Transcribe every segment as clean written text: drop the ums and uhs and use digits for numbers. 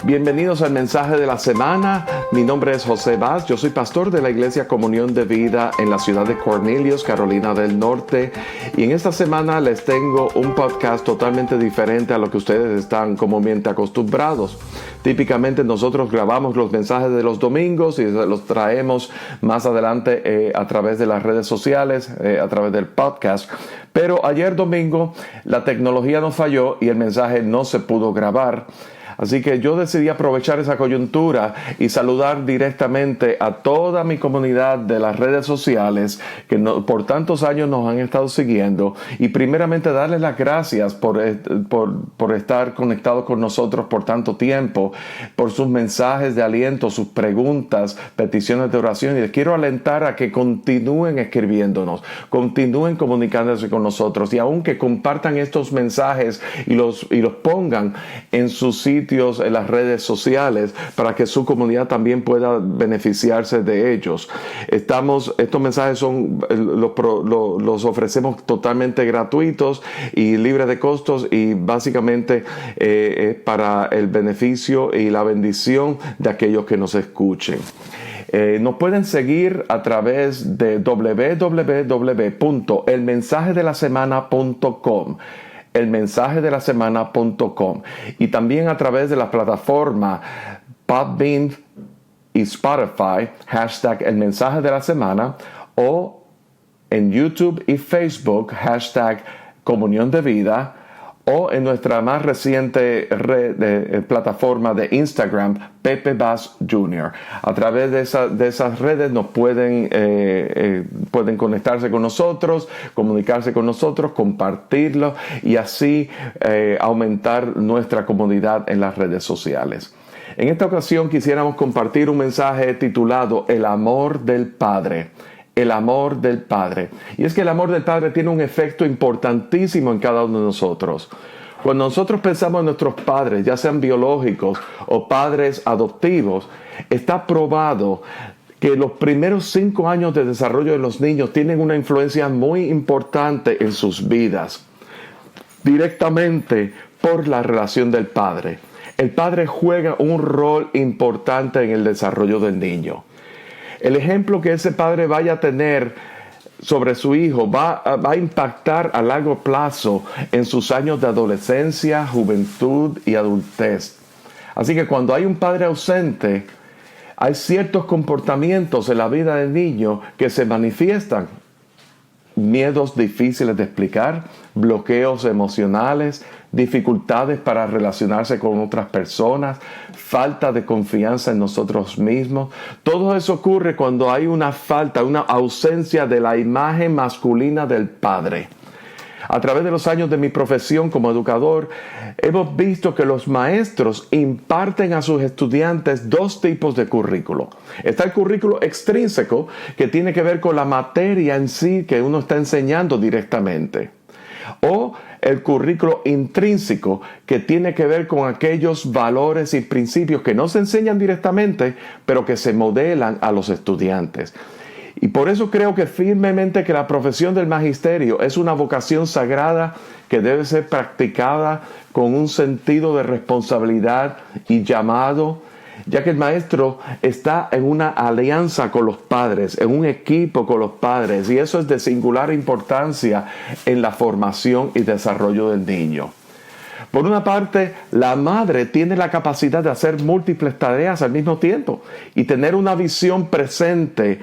Bienvenidos al mensaje de la semana. Mi nombre es José Vaz. Yo soy pastor de la Iglesia Comunión de Vida en la ciudad de Cornelius, Carolina del Norte. Y en esta semana les tengo un podcast totalmente diferente a lo que ustedes están comúnmente acostumbrados. Típicamente nosotros grabamos los mensajes de los domingos y los traemos más adelante a través de las redes sociales, a través del podcast. Pero ayer domingo la tecnología nos falló y el mensaje no se pudo grabar. Así que yo decidí aprovechar esa coyuntura y saludar directamente a toda mi comunidad de las redes sociales que por tantos años nos han estado siguiendo y primeramente darles las gracias por estar conectados con nosotros por tanto tiempo, por sus mensajes de aliento, sus preguntas, peticiones de oración, y les quiero alentar a que continúen escribiéndonos, continúen comunicándose con nosotros y aun que compartan estos mensajes y los pongan en sus sitios en las redes sociales para que su comunidad también pueda beneficiarse de ellos. Estos mensajes los ofrecemos totalmente gratuitos y libres de costos y básicamente para el beneficio y la bendición de aquellos que nos escuchen. Nos pueden seguir a través de www.elmensajedelasemana.com elmensajedelasemana.com y también a través de la plataforma Podbean y Spotify, hashtag El Mensaje de la Semana, o en YouTube y Facebook, hashtag Comunión de Vida, o en nuestra más reciente plataforma de Instagram, Pepe Vaz Jr. A través de esas redes nos pueden conectarse con nosotros, comunicarse con nosotros, compartirlo y así aumentar nuestra comunidad en las redes sociales. En esta ocasión quisiéramos compartir un mensaje titulado El amor del Padre. El amor del Padre. Y es que el amor del Padre tiene un efecto importantísimo en cada uno de nosotros. Cuando nosotros pensamos en nuestros padres, ya sean biológicos o padres adoptivos, está probado que los primeros 5 años de desarrollo de los niños tienen una influencia muy importante en sus vidas, directamente por la relación del padre. El padre juega un rol importante en el desarrollo del niño. El ejemplo que ese padre vaya a tener sobre su hijo va a impactar a largo plazo en sus años de adolescencia, juventud y adultez. Así que cuando hay un padre ausente, hay ciertos comportamientos en la vida del niño que se manifiestan. Miedos difíciles de explicar, bloqueos emocionales, dificultades para relacionarse con otras personas, falta de confianza en nosotros mismos. Todo eso ocurre cuando hay una falta, una ausencia de la imagen masculina del padre. A través de los años de mi profesión como educador, hemos visto que los maestros imparten a sus estudiantes 2 tipos de currículo. Está el currículo extrínseco, que tiene que ver con la materia en sí que uno está enseñando directamente. O el currículo intrínseco, que tiene que ver con aquellos valores y principios que no se enseñan directamente, pero que se modelan a los estudiantes. Y por eso creo que firmemente que la profesión del magisterio es una vocación sagrada que debe ser practicada con un sentido de responsabilidad y llamado, ya que el maestro está en una alianza con los padres, en un equipo con los padres, y eso es de singular importancia en la formación y desarrollo del niño. Por una parte, la madre tiene la capacidad de hacer múltiples tareas al mismo tiempo y tener una visión presente.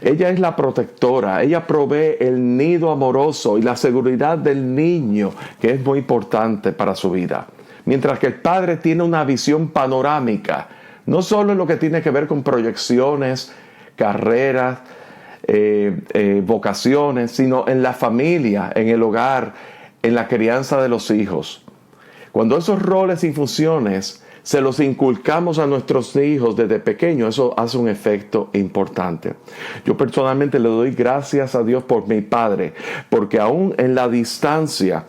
Ella es la protectora, ella provee el nido amoroso y la seguridad del niño, que es muy importante para su vida. Mientras que el padre tiene una visión panorámica, no solo en lo que tiene que ver con proyecciones, carreras, vocaciones, sino en la familia, en el hogar, en la crianza de los hijos. Cuando esos roles y funciones se los inculcamos a nuestros hijos desde pequeños, eso hace un efecto importante. Yo personalmente le doy gracias a Dios por mi padre, porque aún en la distancia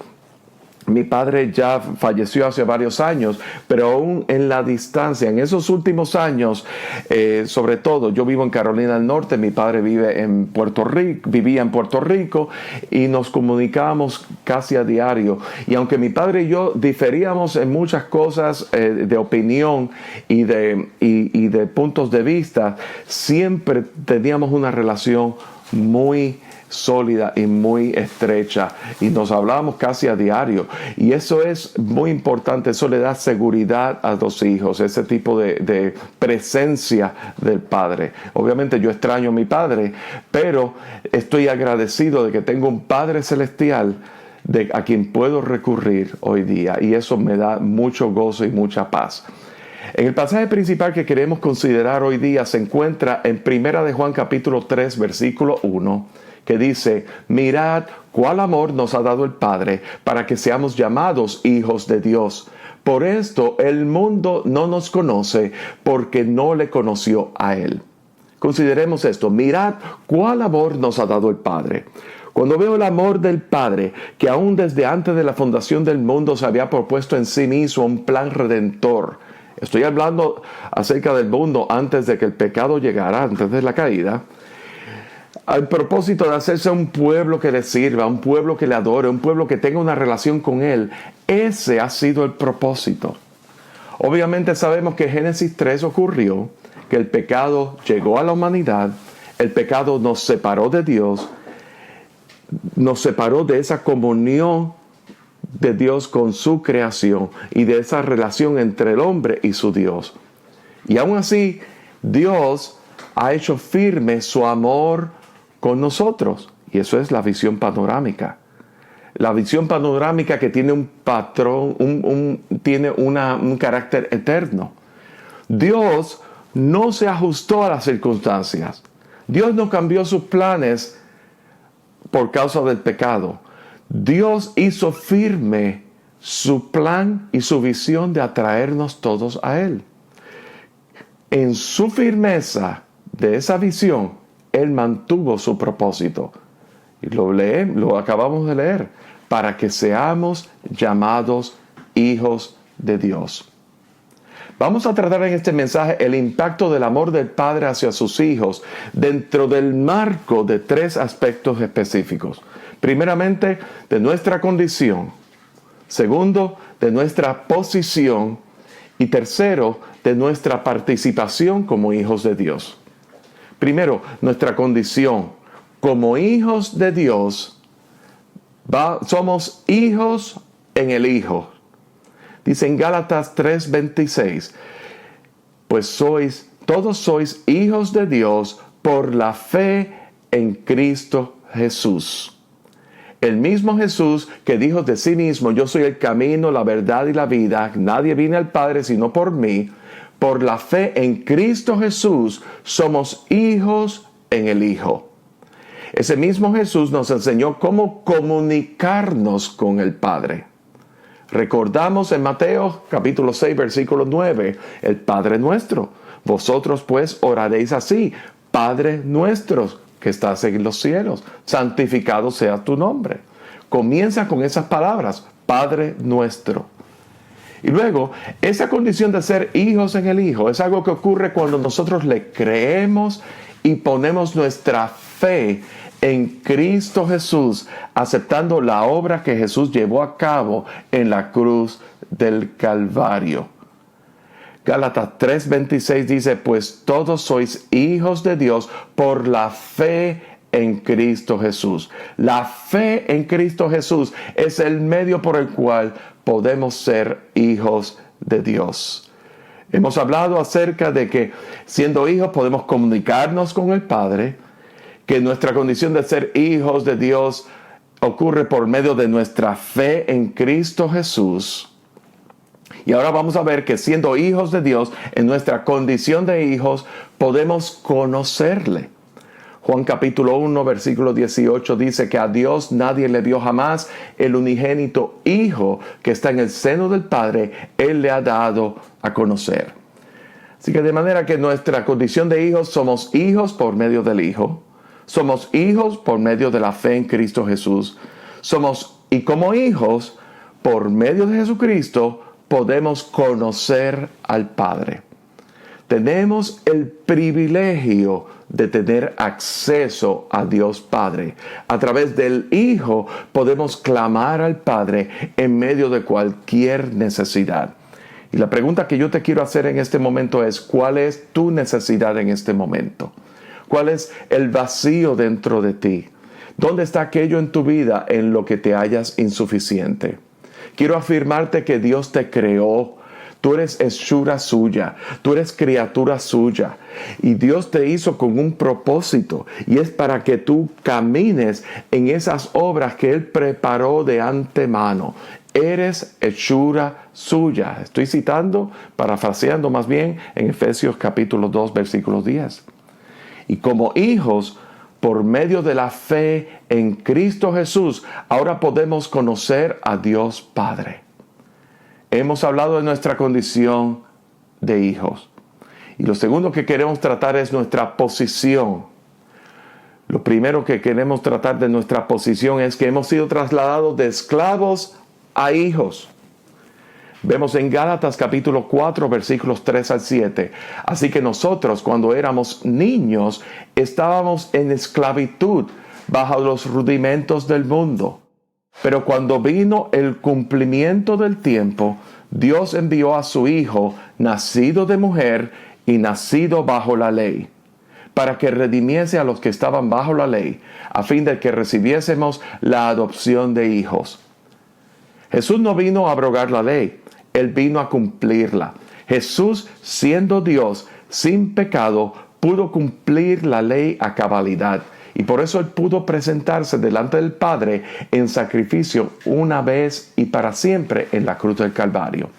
Mi padre ya falleció hace varios años, pero aún en la distancia, en esos últimos años, sobre todo, yo vivo en Carolina del Norte, mi padre vivía en Puerto Rico y nos comunicábamos casi a diario. Y aunque mi padre y yo diferíamos en muchas cosas de opinión y de puntos de vista, siempre teníamos una relación muy sólida y muy estrecha y nos hablábamos casi a diario, y eso es muy importante. Eso le da seguridad a los hijos, ese tipo de presencia del padre. Obviamente yo extraño a mi padre, pero estoy agradecido de que tengo un Padre celestial a quien puedo recurrir hoy día, y eso me da mucho gozo y mucha paz. En el pasaje principal que queremos considerar hoy día se encuentra en 1 de Juan capítulo 3 versículo 1, que dice: mirad cuál amor nos ha dado el Padre para que seamos llamados hijos de Dios. Por esto el mundo no nos conoce, porque no le conoció a Él. Consideremos esto: mirad cuál amor nos ha dado el Padre. Cuando veo el amor del Padre, que aún desde antes de la fundación del mundo se había propuesto en sí mismo un plan redentor. Estoy hablando acerca del mundo antes de que el pecado llegara, antes de la caída, al propósito de hacerse un pueblo que le sirva, un pueblo que le adore, un pueblo que tenga una relación con Él. Ese ha sido el propósito. Obviamente sabemos que Génesis 3 ocurrió, que el pecado llegó a la humanidad, el pecado nos separó de Dios, nos separó de esa comunión de Dios con su creación y de esa relación entre el hombre y su Dios. Y aún así, Dios ha hecho firme su amor con nosotros, y eso es la visión panorámica. La visión panorámica que tiene un patrón, tiene un carácter eterno. Dios no se ajustó a las circunstancias. Dios no cambió sus planes por causa del pecado. Dios hizo firme su plan y su visión de atraernos todos a Él. En su firmeza de esa visión, Él mantuvo su propósito. Y lo acabamos de leer, para que seamos llamados hijos de Dios. Vamos a tratar en este mensaje el impacto del amor del Padre hacia sus hijos dentro del marco de 3 aspectos específicos. Primeramente, de nuestra condición. Segundo, de nuestra posición. Y tercero, de nuestra participación como hijos de Dios. Primero, nuestra condición. Como hijos de Dios, somos hijos en el Hijo. Dice en Gálatas 3:26, pues todos sois hijos de Dios por la fe en Cristo Jesús. El mismo Jesús que dijo de sí mismo: yo soy el camino, la verdad y la vida, nadie viene al Padre sino por mí. Por la fe en Cristo Jesús somos hijos en el Hijo. Ese mismo Jesús nos enseñó cómo comunicarnos con el Padre. Recordamos en Mateo capítulo 6 versículo 9, el Padre nuestro. Vosotros pues oraréis así: Padre nuestro que estás en los cielos, santificado sea tu nombre. Comienza con esas palabras: Padre nuestro. Y luego, esa condición de ser hijos en el Hijo es algo que ocurre cuando nosotros le creemos y ponemos nuestra fe en Cristo Jesús, aceptando la obra que Jesús llevó a cabo en la cruz del Calvario. Gálatas 3:26 dice: pues todos sois hijos de Dios por la fe en Cristo Jesús. La fe en Cristo Jesús es el medio por el cual podemos ser hijos de Dios. Hemos hablado acerca de que siendo hijos podemos comunicarnos con el Padre, que nuestra condición de ser hijos de Dios ocurre por medio de nuestra fe en Cristo Jesús. Y ahora vamos a ver que siendo hijos de Dios, en nuestra condición de hijos, podemos conocerle. Juan capítulo 1, versículo 18 dice que a Dios nadie le vio jamás. El unigénito Hijo que está en el seno del Padre, Él le ha dado a conocer. Así que de manera que nuestra condición de hijos, somos hijos por medio del Hijo. Somos hijos por medio de la fe en Cristo Jesús. Y como hijos por medio de Jesucristo podemos conocer al Padre. Tenemos el privilegio de tener acceso a Dios Padre. A través del Hijo podemos clamar al Padre en medio de cualquier necesidad. Y la pregunta que yo te quiero hacer en este momento es, ¿cuál es tu necesidad en este momento? ¿Cuál es el vacío dentro de ti? ¿Dónde está aquello en tu vida en lo que te hallas insuficiente? Quiero afirmarte que Dios te creó. Tú eres hechura suya, tú eres criatura suya y Dios te hizo con un propósito y es para que tú camines en esas obras que Él preparó de antemano. Eres hechura suya. Estoy citando, parafraseando más bien en Efesios capítulo 2 versículo 10. Y como hijos, por medio de la fe en Cristo Jesús, ahora podemos conocer a Dios Padre. Hemos hablado de nuestra condición de hijos. Y lo segundo que queremos tratar es nuestra posición. Lo primero que queremos tratar de nuestra posición es que hemos sido trasladados de esclavos a hijos. Vemos en Gálatas capítulo 4 versículos 3 al 7. Así que nosotros cuando éramos niños estábamos en esclavitud bajo los rudimentos del mundo. Pero cuando vino el cumplimiento del tiempo, Dios envió a su Hijo, nacido de mujer y nacido bajo la ley, para que redimiese a los que estaban bajo la ley, a fin de que recibiésemos la adopción de hijos. Jesús no vino a abrogar la ley, Él vino a cumplirla. Jesús, siendo Dios, sin pecado, pudo cumplir la ley a cabalidad. Y por eso Él pudo presentarse delante del Padre en sacrificio una vez y para siempre en la cruz del Calvario.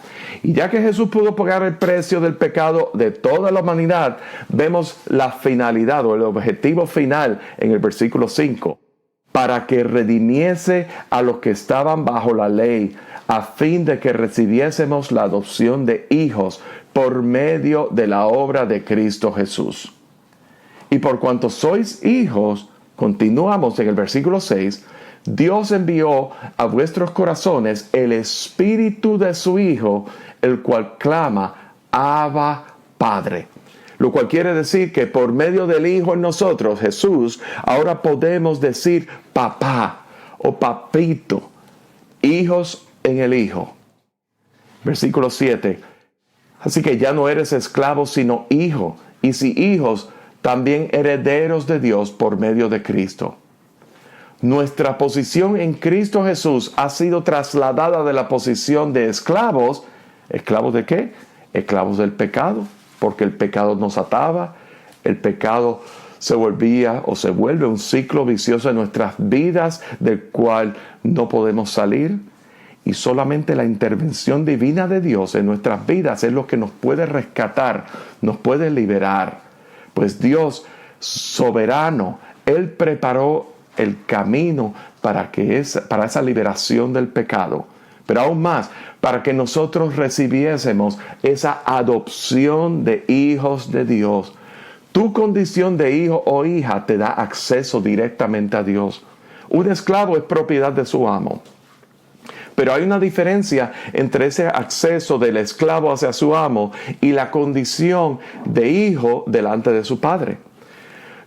Y ya que Jesús pudo pagar el precio del pecado de toda la humanidad, vemos la finalidad o el objetivo final en el versículo 5. Para que redimiese a los que estaban bajo la ley, a fin de que recibiésemos la adopción de hijos por medio de la obra de Cristo Jesús. Y por cuanto sois hijos, continuamos en el versículo 6, Dios envió a vuestros corazones el Espíritu de su Hijo, el cual clama, Abba, Padre. Lo cual quiere decir que por medio del Hijo en nosotros, Jesús, ahora podemos decir papá o papito, hijos en el Hijo. Versículo 7, así que ya no eres esclavo sino hijo, y si hijos, también herederos de Dios por medio de Cristo. Nuestra posición en Cristo Jesús ha sido trasladada de la posición de esclavos. ¿Esclavos de qué? Esclavos del pecado, porque el pecado nos ataba, el pecado se volvía o se vuelve un ciclo vicioso en nuestras vidas del cual no podemos salir. Y solamente la intervención divina de Dios en nuestras vidas es lo que nos puede rescatar, nos puede liberar. Pues Dios, soberano, Él preparó el camino para esa liberación del pecado. Pero aún más, para que nosotros recibiésemos esa adopción de hijos de Dios. Tu condición de hijo o hija te da acceso directamente a Dios. Un esclavo es propiedad de su amo. Pero hay una diferencia entre ese acceso del esclavo hacia su amo y la condición de hijo delante de su padre.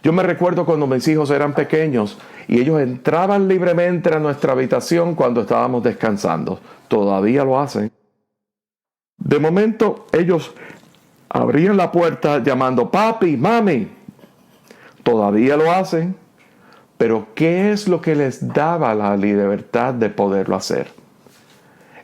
Yo me recuerdo cuando mis hijos eran pequeños y ellos entraban libremente a nuestra habitación cuando estábamos descansando. Todavía lo hacen. De momento ellos abrían la puerta llamando papi, mami. Todavía lo hacen. Pero ¿qué es lo que les daba la libertad de poderlo hacer?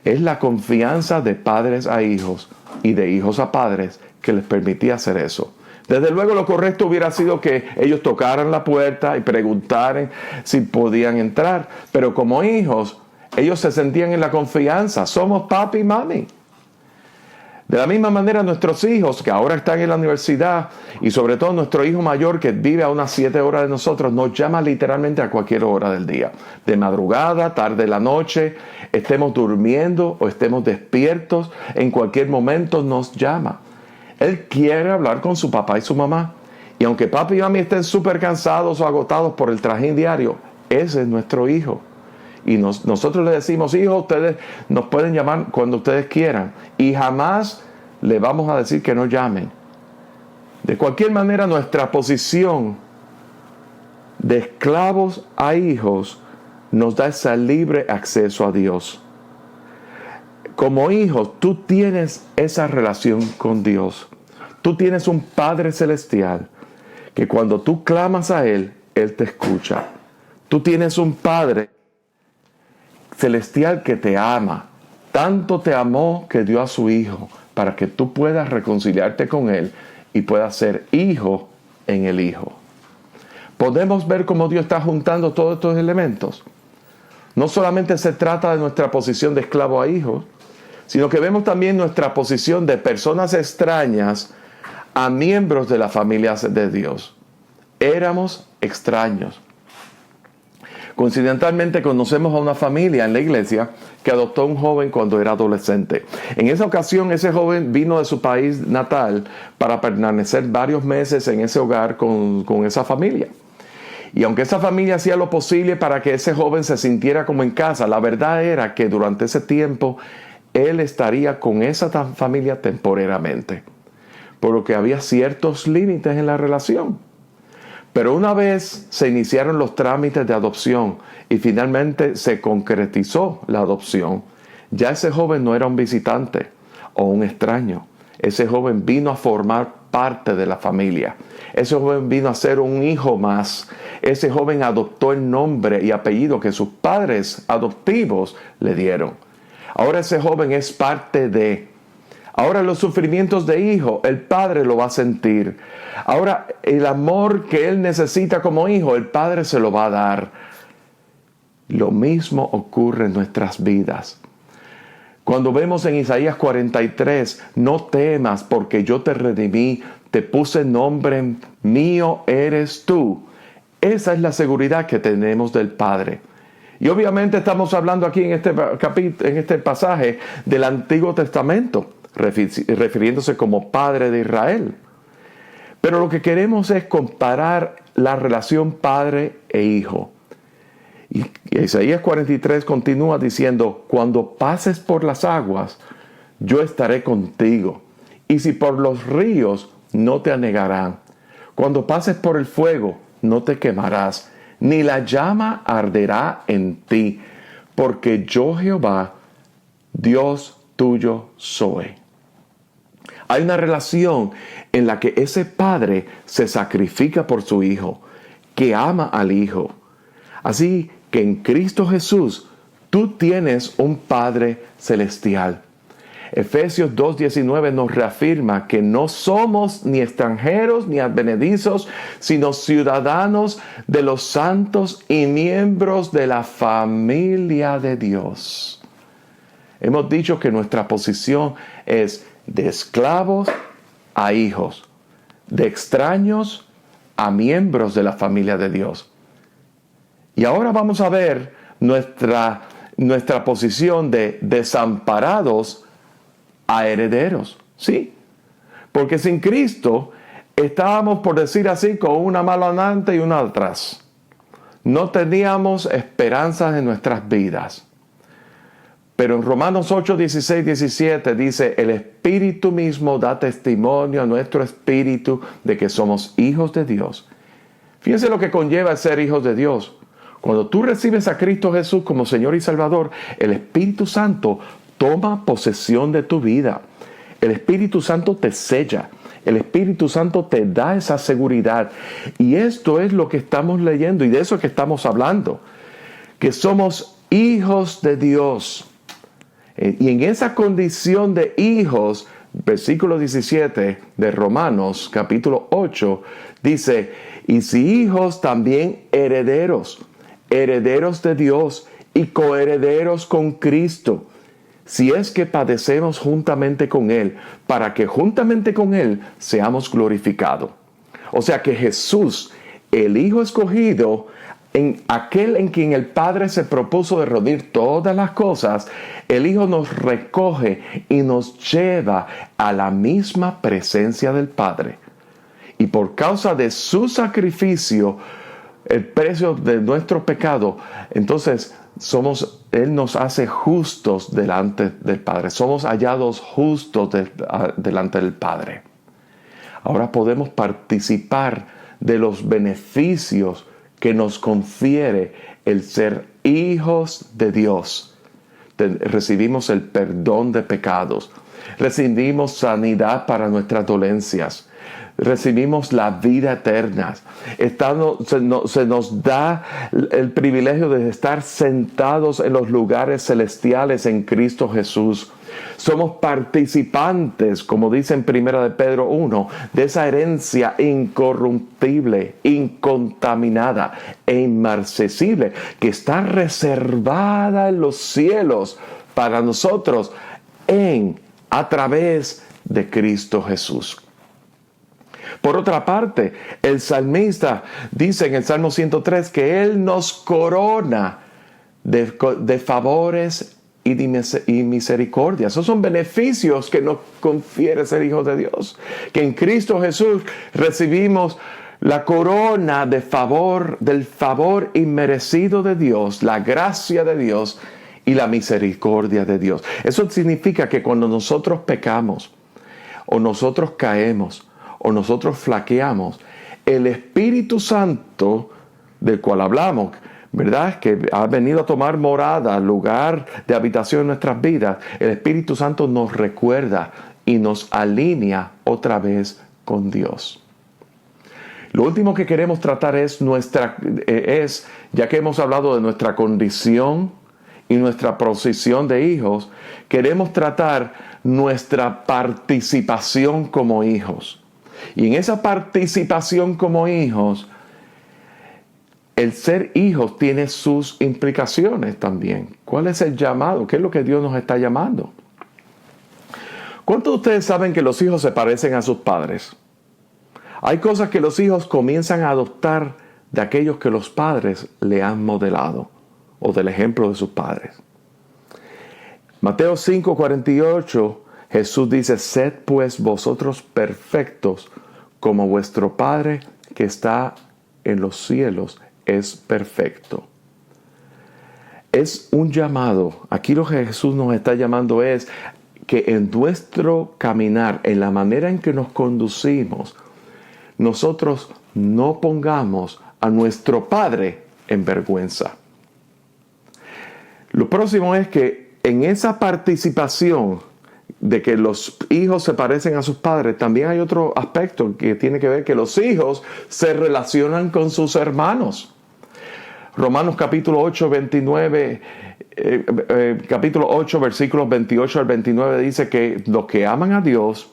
Es la confianza de padres a hijos y de hijos a padres que les permitía hacer eso. Desde luego lo correcto hubiera sido que ellos tocaran la puerta y preguntaran si podían entrar. Pero como hijos, ellos se sentían en la confianza. Somos papi y mami. De la misma manera nuestros hijos que ahora están en la universidad y sobre todo nuestro hijo mayor que vive a unas 7 horas de nosotros nos llama literalmente a cualquier hora del día. De madrugada, tarde de la noche, estemos durmiendo o estemos despiertos, en cualquier momento nos llama. Él quiere hablar con su papá y su mamá. Y aunque papi y mami estén súper cansados o agotados por el trajín diario, ese es nuestro hijo. Y nosotros le decimos, hijos, ustedes nos pueden llamar cuando ustedes quieran. Y jamás le vamos a decir que no llamen. De cualquier manera, nuestra posición de esclavos a hijos nos da ese libre acceso a Dios. Como hijos, tú tienes esa relación con Dios. Tú tienes un Padre Celestial que cuando tú clamas a Él, Él te escucha. Tú tienes un Padre Celestial que te ama. Tanto te amó que dio a su Hijo para que tú puedas reconciliarte con Él y puedas ser hijo en el Hijo. Podemos ver cómo Dios está juntando todos estos elementos. No solamente se trata de nuestra posición de esclavo a hijo, sino que vemos también nuestra posición de personas extrañas a miembros de la familia de Dios. Éramos extraños. Coincidentalmente conocemos a una familia en la iglesia que adoptó a un joven cuando era adolescente. En esa ocasión ese joven vino de su país natal para permanecer varios meses en ese hogar con esa familia. Y aunque esa familia hacía lo posible para que ese joven se sintiera como en casa, la verdad era que durante ese tiempo él estaría con esa familia temporariamente, por lo que había ciertos límites en la relación. Pero una vez se iniciaron los trámites de adopción y finalmente se concretizó la adopción, ya ese joven no era un visitante o un extraño. Ese joven vino a formar parte de la familia. Ese joven vino a ser un hijo más. Ese joven adoptó el nombre y apellido que sus padres adoptivos le dieron. Ahora ese joven es parte de. Ahora los sufrimientos de hijo, el padre lo va a sentir. Ahora el amor que él necesita como hijo, el padre se lo va a dar. Lo mismo ocurre en nuestras vidas. Cuando vemos en Isaías 43, no temas porque yo te redimí, te puse nombre, mío eres tú. Esa es la seguridad que tenemos del Padre. Y obviamente estamos hablando aquí en este pasaje del Antiguo Testamento, refiriéndose como Padre de Israel. Pero lo que queremos es comparar la relación padre e hijo. Y Isaías 43 continúa diciendo, cuando pases por las aguas, yo estaré contigo. Y si por los ríos, no te anegarán. Cuando pases por el fuego, no te quemarás, ni la llama arderá en ti, porque yo Jehová, Dios tuyo soy. Hay una relación en la que ese padre se sacrifica por su hijo, que ama al hijo. Así que en Cristo Jesús tú tienes un Padre celestial. Efesios 2:19 nos reafirma que no somos ni extranjeros ni advenedizos, sino ciudadanos de los santos y miembros de la familia de Dios. Hemos dicho que nuestra posición es de esclavos a hijos, de extraños a miembros de la familia de Dios. Y ahora vamos a ver nuestra posición de desamparados a herederos. Sí, porque sin Cristo estábamos, por decir así, con una mano adelante y una atrás. No teníamos esperanzas en nuestras vidas. Pero en Romanos 8, 16, 17 dice, el Espíritu mismo da testimonio a nuestro espíritu de que somos hijos de Dios. Fíjense lo que conlleva ser hijos de Dios. Cuando tú recibes a Cristo Jesús como Señor y Salvador, el Espíritu Santo toma posesión de tu vida. El Espíritu Santo te sella. El Espíritu Santo te da esa seguridad. Y esto es lo que estamos leyendo y de eso es que estamos hablando. Que somos hijos de Dios. Y en esa condición de hijos, versículo 17 de Romanos, capítulo 8, dice, y si hijos también herederos, herederos de Dios y coherederos con Cristo, si es que padecemos juntamente con Él, para que juntamente con Él seamos glorificados. O sea que Jesús, el Hijo escogido, en aquel en quien el Padre se propuso de reunir todas las cosas, el Hijo nos recoge y nos lleva a la misma presencia del Padre. Y por causa de su sacrificio, el precio de nuestro pecado, entonces Él nos hace justos delante del Padre. Somos hallados justos delante del Padre. Ahora podemos participar de los beneficios que nos confiere el ser hijos de Dios. Recibimos el perdón de pecados. Recibimos sanidad para nuestras dolencias. Recibimos la vida eterna. Se nos da el privilegio de estar sentados en los lugares celestiales en Cristo Jesús. Somos participantes, como dice en 1 de Pedro 1, de esa herencia incorruptible, incontaminada e inmarcesible que está reservada en los cielos para nosotros a través de Cristo Jesús. Por otra parte, el salmista dice en el Salmo 103 que Él nos corona de favores y misericordia. Esos son beneficios que nos confiere ser hijos de Dios. Que en Cristo Jesús recibimos la corona del favor inmerecido de Dios, la gracia de Dios y la misericordia de Dios. Eso significa que cuando nosotros pecamos o nosotros caemos o nosotros flaqueamos, el Espíritu Santo del cual hablamos, ¿verdad?, que ha venido a tomar morada, lugar de habitación en nuestras vidas, el Espíritu Santo nos recuerda y nos alinea otra vez con Dios. Lo último que queremos tratar es, ya que hemos hablado de nuestra condición y nuestra posición de hijos, queremos tratar nuestra participación como hijos. Y en esa participación como hijos, el ser hijos tiene sus implicaciones también. ¿Cuál es el llamado? ¿Qué es lo que Dios nos está llamando? ¿Cuántos de ustedes saben que los hijos se parecen a sus padres? Hay cosas que los hijos comienzan a adoptar de aquellos que los padres le han modelado o del ejemplo de sus padres. Mateo 5:48, Jesús dice: sed pues vosotros perfectos, como vuestro Padre que está en los cielos es perfecto. Es un llamado. Aquí lo que Jesús nos está llamando es que en nuestro caminar, en la manera en que nos conducimos, nosotros no pongamos a nuestro Padre en vergüenza. Lo próximo es que en esa participación de que los hijos se parecen a sus padres, también hay otro aspecto que tiene que ver que los hijos se relacionan con sus hermanos. Romanos capítulo 8, versículos 28 al 29 dice que los que aman a Dios,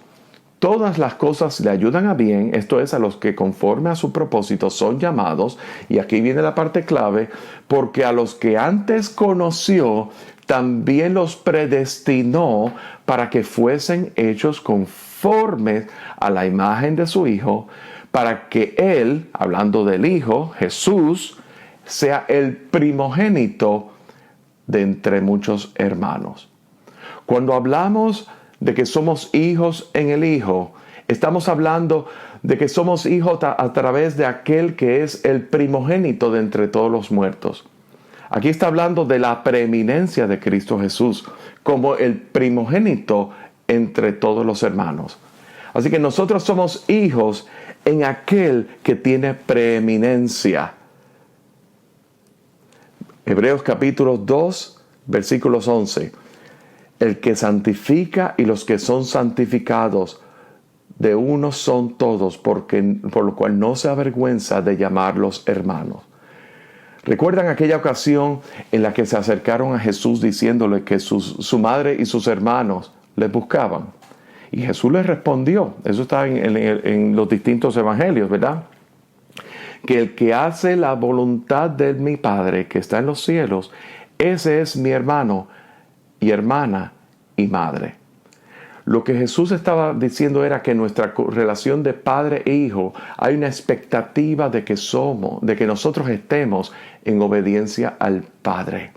todas las cosas le ayudan a bien, esto es, a los que conforme a su propósito son llamados, y aquí viene la parte clave, porque a los que antes conoció, también los predestinó para que fuesen hechos conformes a la imagen de su Hijo, para que Él, hablando del Hijo, Jesús, sea el primogénito de entre muchos hermanos. Cuando hablamos de que somos hijos en el Hijo, estamos hablando de que somos hijos a través de aquel que es el primogénito de entre todos los muertos. Aquí está hablando de la preeminencia de Cristo Jesús como el primogénito entre todos los hermanos. Así que nosotros somos hijos en aquel que tiene preeminencia. Hebreos capítulo 2, versículos 11. El que santifica y los que son santificados, de uno son todos, por lo cual no se avergüenza de llamarlos hermanos. ¿Recuerdan aquella ocasión en la que se acercaron a Jesús diciéndole que su madre y sus hermanos les buscaban? Y Jesús les respondió, eso está en los distintos evangelios, ¿verdad? Que el que hace la voluntad de mi Padre que está en los cielos, ese es mi hermano y hermana y madre. Lo que Jesús estaba diciendo era que en nuestra relación de padre e hijo hay una expectativa de que nosotros estemos en obediencia al Padre.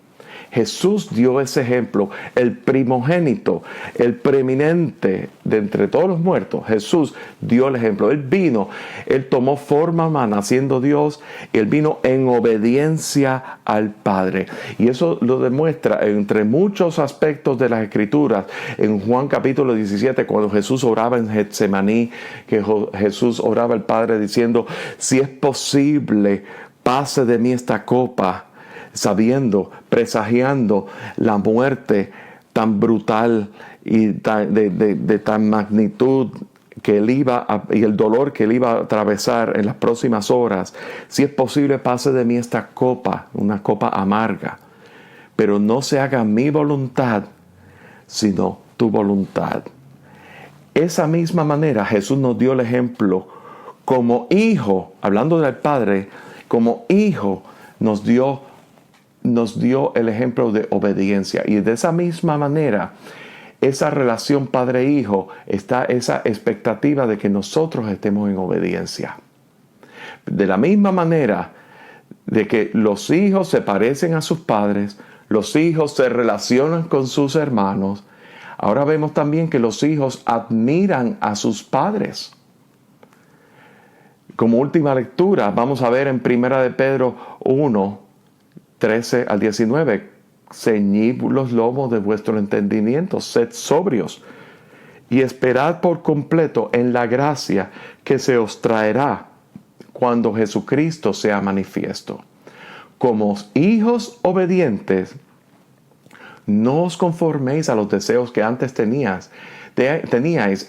Jesús dio ese ejemplo, el primogénito, el preeminente de entre todos los muertos, Jesús dio el ejemplo. Él vino, Él tomó forma humana siendo Dios, Él vino en obediencia al Padre. Y eso lo demuestra entre muchos aspectos de las Escrituras. En Juan capítulo 17, cuando Jesús oraba en Getsemaní, que Jesús oraba al Padre diciendo, si es posible, pase de mí esta copa, sabiendo, presagiando la muerte tan brutal y de tan magnitud que él y el dolor que él iba a atravesar en las próximas horas. Si es posible, pase de mí esta copa, una copa amarga, pero no se haga mi voluntad, sino tu voluntad. Esa misma manera Jesús nos dio el ejemplo como hijo, hablando del Padre, como hijo nos dio el ejemplo de obediencia. Y de esa misma manera, esa relación padre-hijo, está esa expectativa de que nosotros estemos en obediencia. De la misma manera de que los hijos se parecen a sus padres, los hijos se relacionan con sus hermanos, ahora vemos también que los hijos admiran a sus padres. Como última lectura, vamos a ver en 1 de Pedro 1, 13 al 19, ceñid los lomos de vuestro entendimiento, sed sobrios y esperad por completo en la gracia que se os traerá cuando Jesucristo sea manifiesto. Como hijos obedientes, no os conforméis a los deseos que antes teníais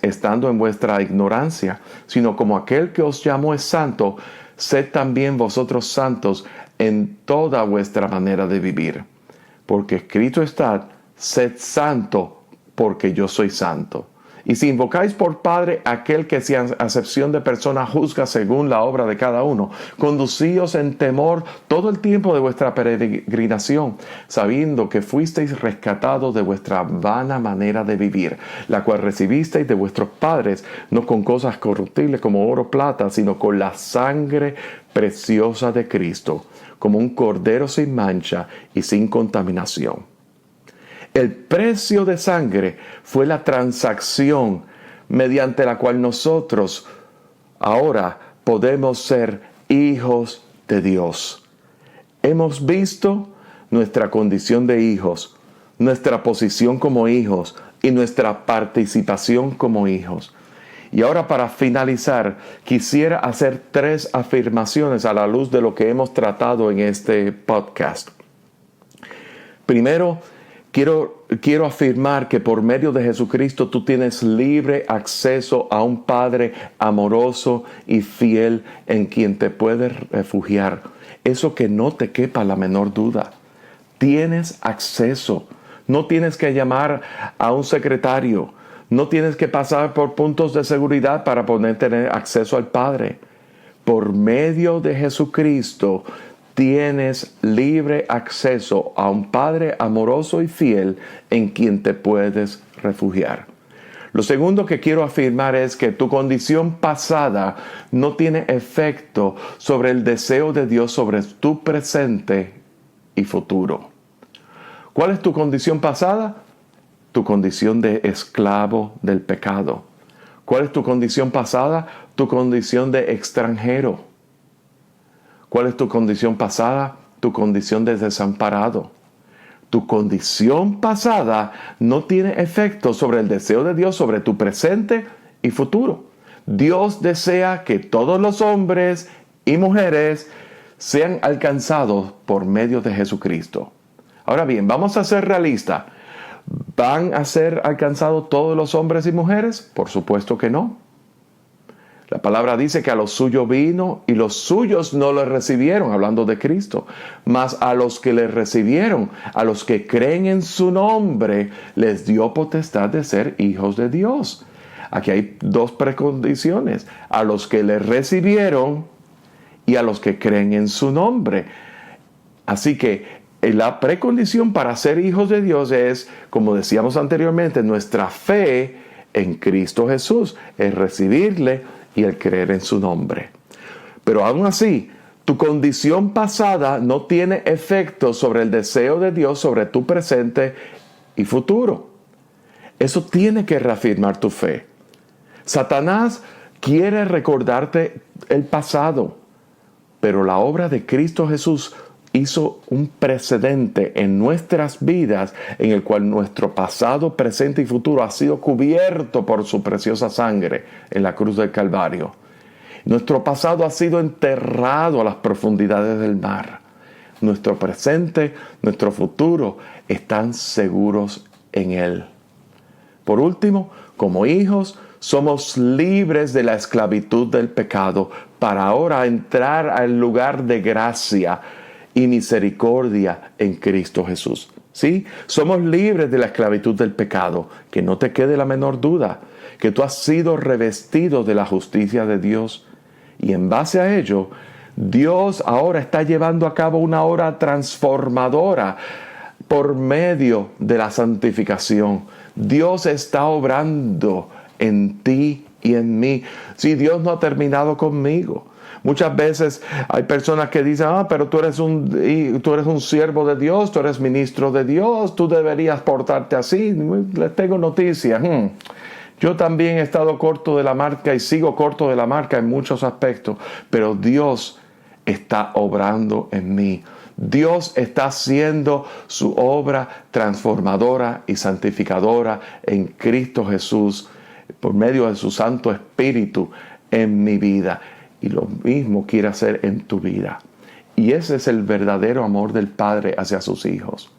estando en vuestra ignorancia, sino como aquel que os llamó es santo, sed también vosotros santos en toda vuestra manera de vivir. Porque escrito está, sed santo, porque yo soy santo. Y si invocáis por Padre aquel que sin acepción de persona juzga según la obra de cada uno, conducíos en temor todo el tiempo de vuestra peregrinación, sabiendo que fuisteis rescatados de vuestra vana manera de vivir, la cual recibisteis de vuestros padres, no con cosas corruptibles como oro o plata, sino con la sangre preciosa de Cristo, como un cordero sin mancha y sin contaminación. El precio de sangre fue la transacción mediante la cual nosotros ahora podemos ser hijos de Dios. Hemos visto nuestra condición de hijos, nuestra posición como hijos y nuestra participación como hijos. Y ahora, para finalizar, quisiera hacer 3 afirmaciones a la luz de lo que hemos tratado en este podcast. Primero, quiero afirmar que por medio de Jesucristo tú tienes libre acceso a un Padre amoroso y fiel en quien te puedes refugiar. Eso que no te quepa la menor duda. Tienes acceso. No tienes que llamar a un secretario. No tienes que pasar por puntos de seguridad para poder tener acceso al Padre. Por medio de Jesucristo tienes libre acceso a un Padre amoroso y fiel en quien te puedes refugiar. Lo segundo que quiero afirmar es que tu condición pasada no tiene efecto sobre el deseo de Dios sobre tu presente y futuro. ¿Cuál es tu condición pasada? Tu condición de esclavo del pecado. ¿Cuál es tu condición pasada? Tu condición de extranjero. ¿Cuál es tu condición pasada? Tu condición de desamparado. Tu condición pasada no tiene efecto sobre el deseo de Dios sobre tu presente y futuro. Dios desea que todos los hombres y mujeres sean alcanzados por medio de Jesucristo. Ahora bien, vamos a ser realistas. ¿Van a ser alcanzados todos los hombres y mujeres? Por supuesto que no. La palabra dice que a los suyos vino y los suyos no le recibieron, hablando de Cristo. Mas a los que le recibieron, a los que creen en su nombre, les dio potestad de ser hijos de Dios. Aquí hay 2 precondiciones: a los que le recibieron y a los que creen en su nombre. Así que la precondición para ser hijos de Dios es, como decíamos anteriormente, nuestra fe en Cristo Jesús, es recibirle y el creer en su nombre. Pero aún así, tu condición pasada no tiene efecto sobre el deseo de Dios sobre tu presente y futuro. Eso tiene que reafirmar tu fe. Satanás quiere recordarte el pasado, pero la obra de Cristo Jesús hizo un precedente en nuestras vidas en el cual nuestro pasado, presente y futuro ha sido cubierto por su preciosa sangre en la cruz del Calvario. Nuestro pasado ha sido enterrado a las profundidades del mar. Nuestro presente, nuestro futuro están seguros en Él. Por último, como hijos, somos libres de la esclavitud del pecado para ahora entrar al lugar de gracia y misericordia en Cristo Jesús. ¿Sí? Somos libres de la esclavitud del pecado. Que no te quede la menor duda, que tú has sido revestido de la justicia de Dios. Y en base a ello, Dios ahora está llevando a cabo una obra transformadora por medio de la santificación. Dios está obrando en ti y en mí. Sí, Dios no ha terminado conmigo. Muchas veces hay personas que dicen, pero tú eres un siervo de Dios, tú eres ministro de Dios, tú deberías portarte así. Les tengo noticias. Yo también he estado corto de la marca y sigo corto de la marca en muchos aspectos, pero Dios está obrando en mí. Dios está haciendo su obra transformadora y santificadora en Cristo Jesús por medio de su Santo Espíritu en mi vida. Y lo mismo quiere hacer en tu vida. Y ese es el verdadero amor del Padre hacia sus hijos.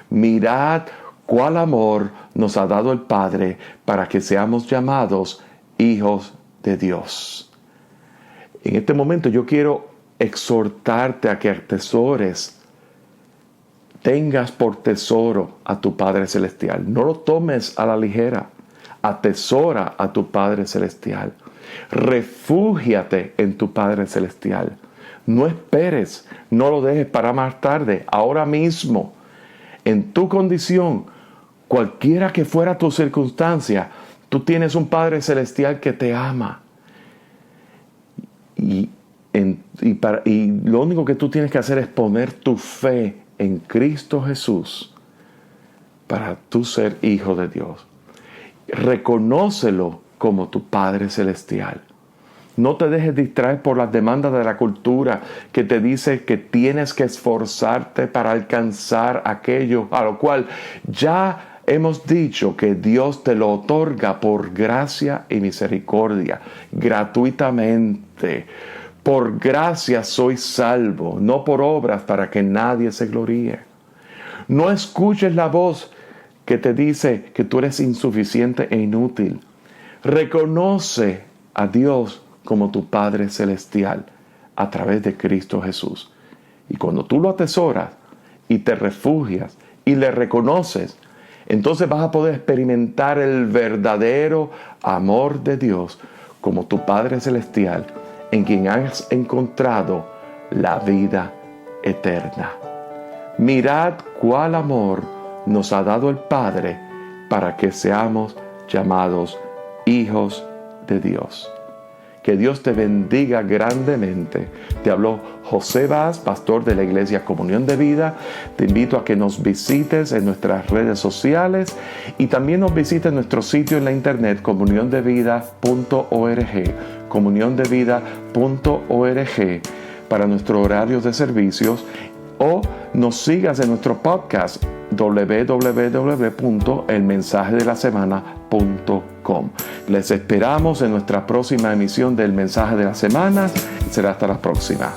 Mirad cuál amor nos ha dado el Padre para que seamos llamados hijos de Dios. En este momento yo quiero exhortarte a que atesores, tengas por tesoro a tu Padre Celestial. No lo tomes a la ligera. Atesora a tu Padre Celestial. Refúgiate en tu Padre Celestial. No esperes, no lo dejes para más tarde. Ahora mismo, en tu condición, cualquiera que fuera tu circunstancia, tú tienes un Padre Celestial que te ama. Y lo único que tú tienes que hacer es poner tu fe en Cristo Jesús para tú ser hijo de Dios. Reconócelo como tu Padre Celestial. No te dejes distraer por las demandas de la cultura que te dice que tienes que esforzarte para alcanzar aquello a lo cual ya hemos dicho que Dios te lo otorga por gracia y misericordia, gratuitamente. Por gracia soy salvo, no por obras para que nadie se gloríe. No escuches la voz que te dice que tú eres insuficiente e inútil. Reconoce a Dios como tu Padre Celestial a través de Cristo Jesús. Y cuando tú lo atesoras y te refugias y le reconoces, entonces vas a poder experimentar el verdadero amor de Dios como tu Padre Celestial, en quien has encontrado la vida eterna. Mirad cuál amor nos ha dado el Padre para que seamos llamados hijos de Dios. Que Dios te bendiga grandemente. Te habló José Vaz, pastor de la Iglesia Comunión de Vida. Te invito a que nos visites en nuestras redes sociales y también nos visites en nuestro sitio en la internet comuniondevida.org, comuniondevida.org para nuestro horario de servicios, o nos sigas en nuestro podcast www.elmensajadelasemana.com. Les esperamos en nuestra próxima emisión del Mensaje de la Semana. Será hasta la próxima.